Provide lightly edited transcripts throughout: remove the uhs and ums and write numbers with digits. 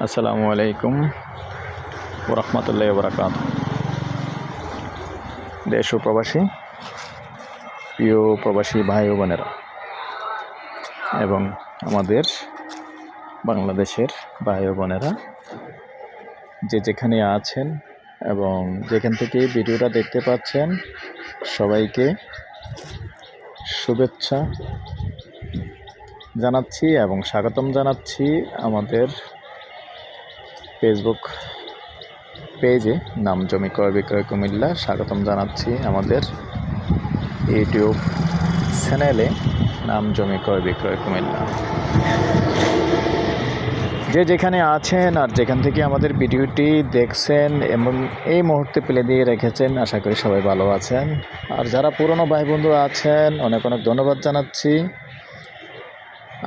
আসসালামু আলাইকুম ওরহমতুল্লাহি ওবরাকাত। দেশ ও প্রবাসী, প্রিয় প্রবাসী ভাই ও বোনেরা এবং আমাদের বাংলাদেশের ভাই ও বোনেরা যে যেখানে আছেন এবং যেখান থেকে ভিডিওটা দেখতে পাচ্ছেন, সবাইকে শুভেচ্ছা জানাচ্ছি এবং স্বাগতম জানাচ্ছি আমাদের ফেসবুক পেজে নাম জমি ক্রয় বিক্রয় কুমিল্লা। স্বাগতম জানাচ্ছি আমাদের ইউটিউব চ্যানেলে নাম জমি ক্রয় বিক্রয় কুমিল্লা। যে যেখানে আছেন আর যেখান থেকে আমাদের ভিডিওটি দেখছেন এবং এই মুহূর্তে প্লে দিয়ে রেখেছেন, আশা করি সবাই ভালো আছেন। আর যারা পুরনো ভাই বন্ধু আছেন, অনেক অনেক ধন্যবাদ জানাচ্ছি।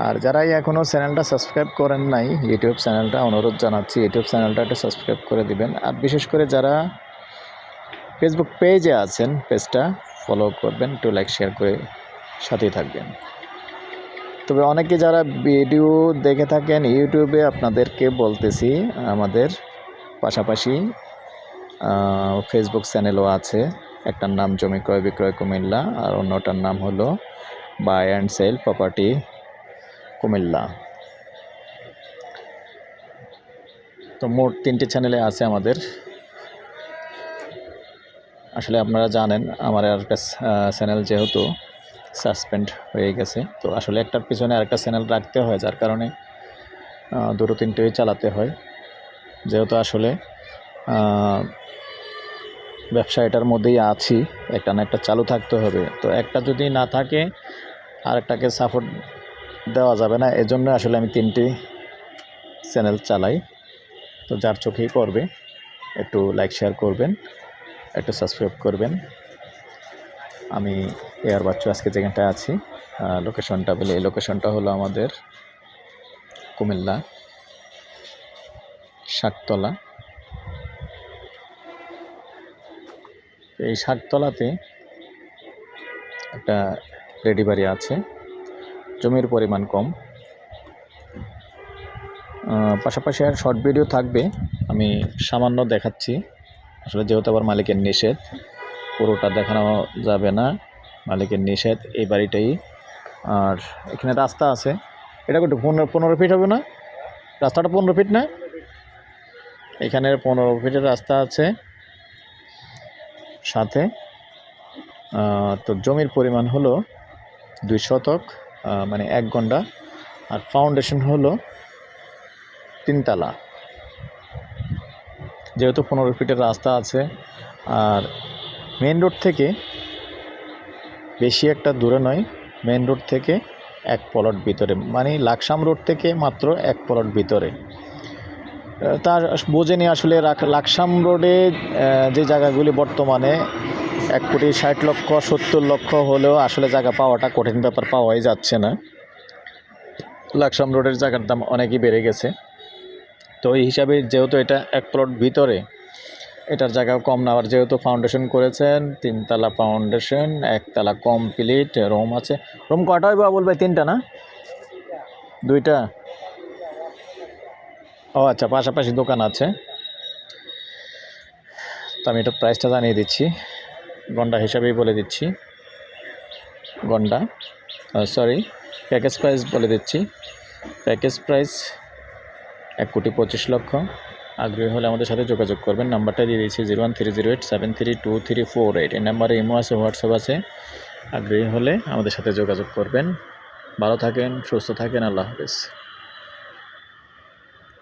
আর যারাই এখনও চ্যানেলটা সাবস্ক্রাইব করেন নাই, ইউটিউব চ্যানেলটা অনুরোধ জানাচ্ছি ইউটিউব চ্যানেলটা একটু সাবস্ক্রাইব করে দিবেন। আর বিশেষ করে যারা ফেসবুক পেজে আছেন, পেজটা ফলো করবেন, একটু লাইক শেয়ার করে সাথেই থাকবেন। তবে অনেকে যারা ভিডিও দেখে থাকেন ইউটিউবে, আপনাদেরকে বলতেছি আমাদের পাশাপাশি ফেসবুক চ্যানেলও আছে। একটার নাম জমি ক্রয় বিক্রয় কুমিল্লা আর অন্যটার নাম হলো buy and sell property Comilla. তো মোট 3টে চ্যানেলে আছে আমাদের। আসলে আপনারা জানেন আমার আরেকটা চ্যানেল যেহেতু সাসপেন্ড হয়ে গেছে, তো আসলে একটার পিছনে আরেকটা চ্যানেল রাখতে হয়, যার কারণে 2-3টেই চালাতে হয়। যেহেতু আসলে ব্যবসা এটার মধ্যেই আছি, একটা না একটা চালু থাকতে হবে। তো একটা যদি না থাকে আরেকটাকে সাপোর্ট দেওয়া যাবে না, এজন্য আসলে আমি 3টে চ্যানেল চালাই। তো যার চোখেই পড়বে একটু লাইক শেয়ার করবেন, একটু সাবস্ক্রাইব করবেন। আমি এয়ার বাচ্চু আজকে যেখানটায় আছি, লোকেশনটা বলি, এই লোকেশনটা হলো আমাদের কুমিল্লা শাকতলা। এই শাকতলাতে একটা রেডি বাড়ি আছে, জমির পরিমাণ কম। পাশাপাশি আর শর্ট ভিডিও থাকবে, আমি সামান্য দেখাচ্ছি। আসলে যেহেতু আবার মালিকের নিষেধ, পুরোটা দেখানো যাবে না, মালিকের নিষেধ এই বাড়িটাই। আর এখানে রাস্তা আছে, এটা কত 15 ফিট হবে না? রাস্তাটা 15 ফিট না? এখানে 15 ফিটের রাস্তা আছে সাথে। তো জমির পরিমাণ হলো 2 শতক, মানে 1 গন্ডা। আর ফাউন্ডেশন হলো 3 তলা। যেহেতু 15 ফিটের রাস্তা আছে আর মেন রোড থেকে বেশি একটা দূরে নয়, মেন রোড থেকে 1 প্লট ভিতরে, মানে লাকসাম রোড থেকে মাত্র 1 প্লট ভিতরে। তার বোঝেনি আসলে লাকসাম রোডে যে জায়গাগুলি বর্তমানে 1,60,70,00,000 হলেও আসলে জায়গা পাওয়াটা কঠিন ব্যাপার, পাওয়াই যাচ্ছে না। লাকসাম রোডের জায়গার দাম অনেকই বেড়ে গেছে। তো এই হিসাবে যেহেতু এটা 1 প্লট ভিতরে, এটার জায়গাও কম না। আর যেহেতু ফাউন্ডেশন করেছেন 3 তলা ফাউন্ডেশন, 1 তলা কমপ্লিট, রুম আছে। রুম কটা হয় বাবুল ভাই? 3টা না 2টা? ও আচ্ছা, পাশাপাশি দোকান আছে। তো আমি এটা প্রাইসটা জানিয়ে দিচ্ছি, গন্ডা হিসাবেই বলে দিচ্ছি। গন্ডা সরি, প্যাকেজ প্রাইস বলে দিচ্ছি। Package price 1,25,00,000। আগ্রহী হলে আমাদের সাথে যোগাযোগ করবেন। নাম্বারটা দিয়ে দিচ্ছি 01308732348। এই নাম্বারে ইমো আছে, হোয়াটসঅ্যাপ আছে। আগ্রহী হলে আমাদের সাথে যোগাযোগ করবেন। ভালো থাকেন, সুস্থ থাকেন, আল্লাহ হাফেজ।